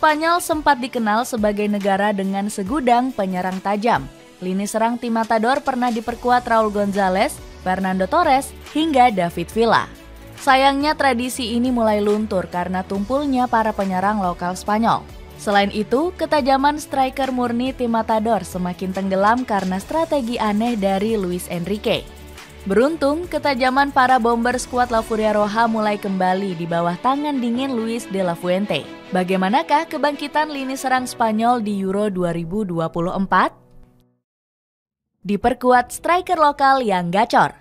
Spanyol sempat dikenal sebagai negara dengan segudang penyerang tajam. Lini serang tim Matador pernah diperkuat Raul González, Fernando Torres, hingga David Villa. Sayangnya tradisi ini mulai luntur karena tumpulnya para penyerang lokal Spanyol. Selain itu, ketajaman striker murni tim Matador semakin tenggelam karena strategi aneh dari Luis Enrique. Beruntung, ketajaman para bomber skuad La Furia Roja mulai kembali di bawah tangan dingin Luis de la Fuente. Bagaimanakah kebangkitan lini serang Spanyol di Euro 2024? Diperkuat striker lokal yang gacor.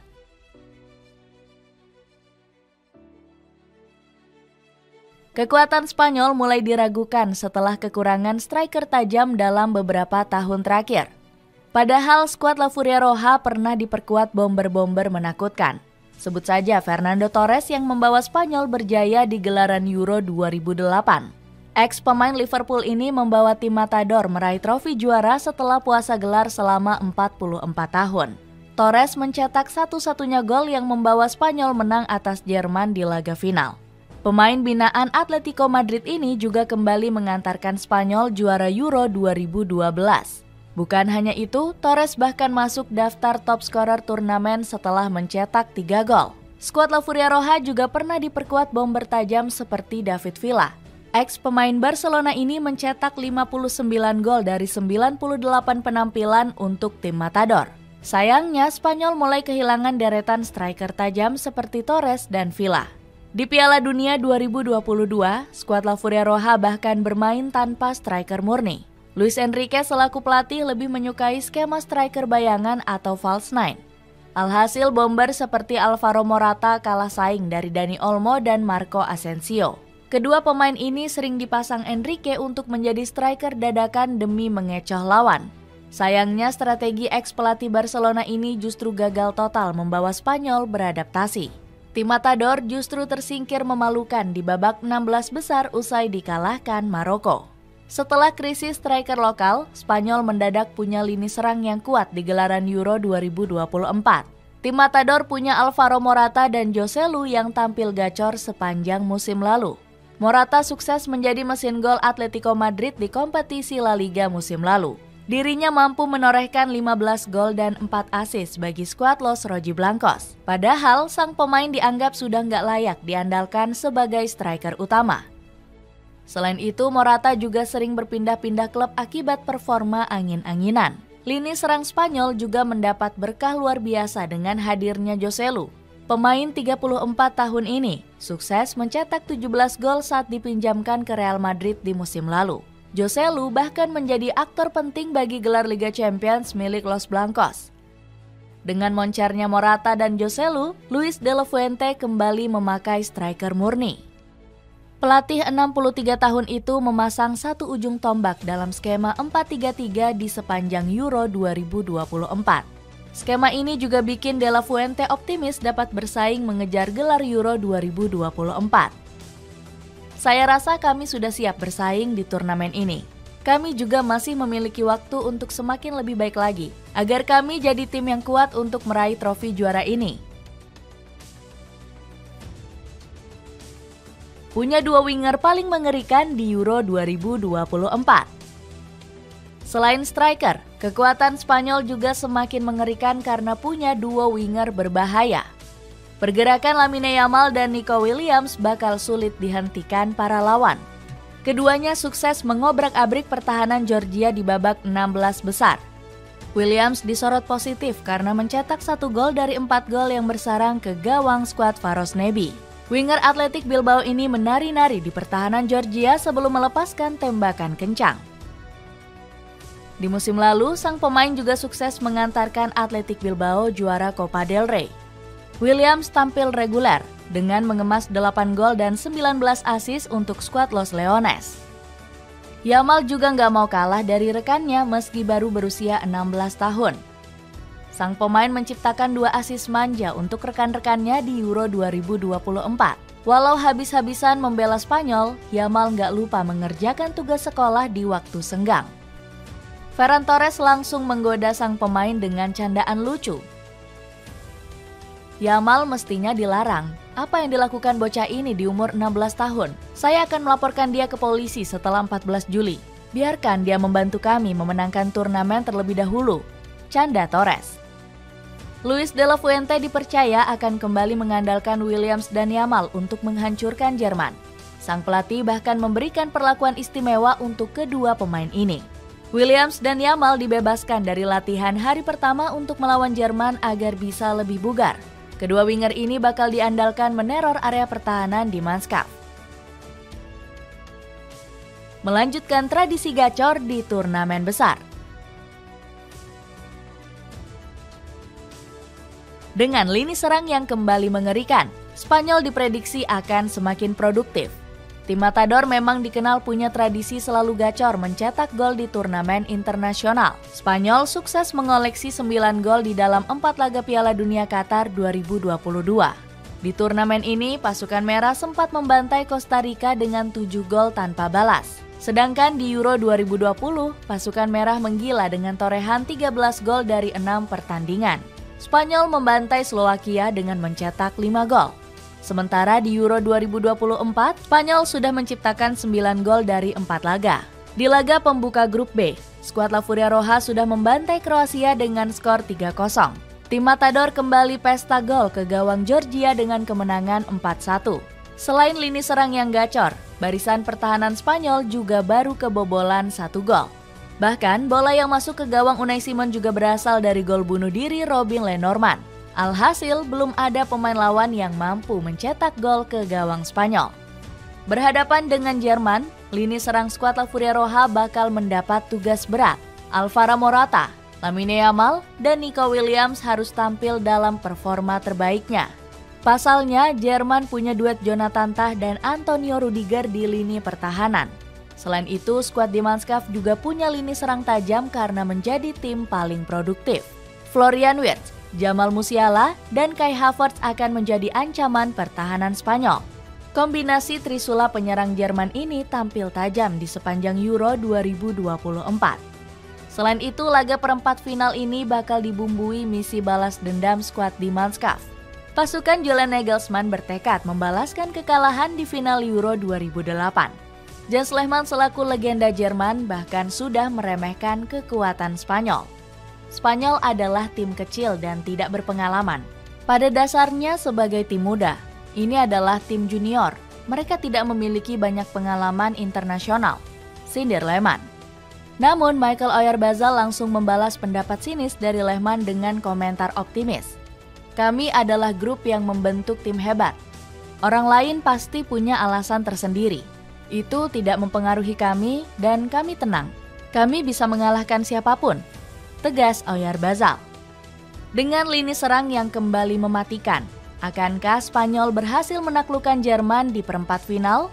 Kekuatan Spanyol mulai diragukan setelah kekurangan striker tajam dalam beberapa tahun terakhir. Padahal skuad La Furia Roja pernah diperkuat bomber-bomber menakutkan. Sebut saja Fernando Torres yang membawa Spanyol berjaya di gelaran Euro 2008. Ex-pemain Liverpool ini membawa tim Matador meraih trofi juara setelah puasa gelar selama 44 tahun. Torres mencetak satu-satunya gol yang membawa Spanyol menang atas Jerman di laga final. Pemain binaan Atletico Madrid ini juga kembali mengantarkan Spanyol juara Euro 2012. Bukan hanya itu, Torres bahkan masuk daftar top scorer turnamen setelah mencetak 3 gol. Skuad La Furia Roja juga pernah diperkuat bomber tajam seperti David Villa. Ex-pemain Barcelona ini mencetak 59 gol dari 98 penampilan untuk tim Matador. Sayangnya, Spanyol mulai kehilangan deretan striker tajam seperti Torres dan Villa. Di Piala Dunia 2022, skuad La Furia Roja bahkan bermain tanpa striker murni. Luis Enrique selaku pelatih lebih menyukai skema striker bayangan atau false nine. Alhasil bomber seperti Alvaro Morata kalah saing dari Dani Olmo dan Marco Asensio. Kedua pemain ini sering dipasang Enrique untuk menjadi striker dadakan demi mengecoh lawan. Sayangnya strategi ex-pelatih Barcelona ini justru gagal total membawa Spanyol beradaptasi. Tim Matador justru tersingkir memalukan di babak 16 besar usai dikalahkan Maroko. Setelah krisis striker lokal, Spanyol mendadak punya lini serang yang kuat di gelaran Euro 2024. Tim Matador punya Alvaro Morata dan Joselu yang tampil gacor sepanjang musim lalu. Morata sukses menjadi mesin gol Atletico Madrid di kompetisi La Liga musim lalu. Dirinya mampu menorehkan 15 gol dan 4 assist bagi skuad Los Rojiblancos. Padahal sang pemain dianggap sudah nggak layak diandalkan sebagai striker utama. Selain itu, Morata juga sering berpindah-pindah klub akibat performa angin-anginan. Lini serang Spanyol juga mendapat berkah luar biasa dengan hadirnya Joselu. Pemain 34 tahun ini sukses mencetak 17 gol saat dipinjamkan ke Real Madrid di musim lalu. Joselu bahkan menjadi aktor penting bagi gelar Liga Champions milik Los Blancos. Dengan moncernya Morata dan Joselu, Luis de la Fuente kembali memakai striker murni. Pelatih 63 tahun itu memasang satu ujung tombak dalam skema 4-3-3 di sepanjang Euro 2024. Skema ini juga bikin De La Fuente optimis dapat bersaing mengejar gelar Euro 2024. Saya rasa kami sudah siap bersaing di turnamen ini. Kami juga masih memiliki waktu untuk semakin lebih baik lagi, agar kami jadi tim yang kuat untuk meraih trofi juara ini. Punya dua winger paling mengerikan di Euro 2024. Selain striker, kekuatan Spanyol juga semakin mengerikan karena punya duo winger berbahaya. Pergerakan Lamine Yamal dan Nico Williams bakal sulit dihentikan para lawan. Keduanya sukses mengobrak-abrik pertahanan Georgia di babak 16 besar. Williams disorot positif karena mencetak 1 gol dari 4 gol yang bersarang ke gawang skuad Faros Nebi. Winger Athletic Bilbao ini menari-nari di pertahanan Georgia sebelum melepaskan tembakan kencang. Di musim lalu, sang pemain juga sukses mengantarkan Athletic Bilbao juara Copa del Rey. Williams tampil reguler dengan mengemas 8 gol dan 19 assist untuk skuad Los Leones. Yamal juga nggak mau kalah dari rekannya meski baru berusia 16 tahun. Sang pemain menciptakan 2 assist manja untuk rekan-rekannya di Euro 2024. Walau habis-habisan membela Spanyol, Yamal nggak lupa mengerjakan tugas sekolah di waktu senggang. Ferran Torres langsung menggoda sang pemain dengan candaan lucu. Yamal mestinya dilarang, Apa yang dilakukan bocah ini di umur 16 tahun? Saya akan melaporkan dia ke polisi setelah 14 Juli. Biarkan dia membantu kami memenangkan turnamen terlebih dahulu. Canda Torres. Luis de la Fuente dipercaya akan kembali mengandalkan Williams dan Yamal untuk menghancurkan Jerman. Sang pelatih bahkan memberikan perlakuan istimewa untuk kedua pemain ini. Williams dan Yamal dibebaskan dari latihan hari pertama untuk melawan Jerman agar bisa lebih bugar. Kedua winger ini bakal diandalkan meneror area pertahanan di Mannschaft. Melanjutkan tradisi gacor di turnamen besar. Dengan lini serang yang kembali mengerikan, Spanyol diprediksi akan semakin produktif. Tim Matador memang dikenal punya tradisi selalu gacor mencetak gol di turnamen internasional. Spanyol sukses mengoleksi 9 gol di dalam 4 laga Piala Dunia Qatar 2022. Di turnamen ini, pasukan merah sempat membantai Costa Rica dengan 7 gol tanpa balas. Sedangkan di Euro 2020, pasukan merah menggila dengan torehan 13 gol dari 6 pertandingan. Spanyol membantai Slowakia dengan mencetak 5 gol. Sementara di Euro 2024, Spanyol sudah menciptakan 9 gol dari 4 laga. Di laga pembuka grup B, skuad La Furia Roja sudah membantai Kroasia dengan skor 3-0. Tim Matador kembali pesta gol ke gawang Georgia dengan kemenangan 4-1. Selain lini serang yang gacor, barisan pertahanan Spanyol juga baru kebobolan 1 gol. Bahkan, bola yang masuk ke gawang Unai Simon juga berasal dari gol bunuh diri Robin Lenormand. Alhasil, belum ada pemain lawan yang mampu mencetak gol ke gawang Spanyol. Berhadapan dengan Jerman, lini serang skuad La Furia Roja bakal mendapat tugas berat. Alvaro Morata, Lamine Yamal, dan Nico Williams harus tampil dalam performa terbaiknya. Pasalnya, Jerman punya duet Jonathan Tah dan Antonio Rudiger di lini pertahanan. Selain itu, skuad di Mannschaft juga punya lini serang tajam karena menjadi tim paling produktif. Florian Wirtz, Jamal Musiala, dan Kai Havertz akan menjadi ancaman pertahanan Spanyol. Kombinasi trisula penyerang Jerman ini tampil tajam di sepanjang Euro 2024. Selain itu, laga perempat final ini bakal dibumbui misi balas dendam skuad di Mannschaft. Pasukan Julian Nagelsmann bertekad membalaskan kekalahan di final Euro 2008. Jens Lehmann selaku legenda Jerman bahkan sudah meremehkan kekuatan Spanyol. Spanyol adalah tim kecil dan tidak berpengalaman. Pada dasarnya sebagai tim muda, ini adalah tim junior. Mereka tidak memiliki banyak pengalaman internasional, sindir Lehmann. Namun Michael Oyarzabal langsung membalas pendapat sinis dari Lehmann dengan komentar optimis. Kami adalah grup yang membentuk tim hebat. Orang lain pasti punya alasan tersendiri. Itu tidak mempengaruhi kami dan kami tenang. Kami bisa mengalahkan siapapun, tegas Oyarzabal. Dengan lini serang yang kembali mematikan, akankah Spanyol berhasil menaklukkan Jerman di perempat final?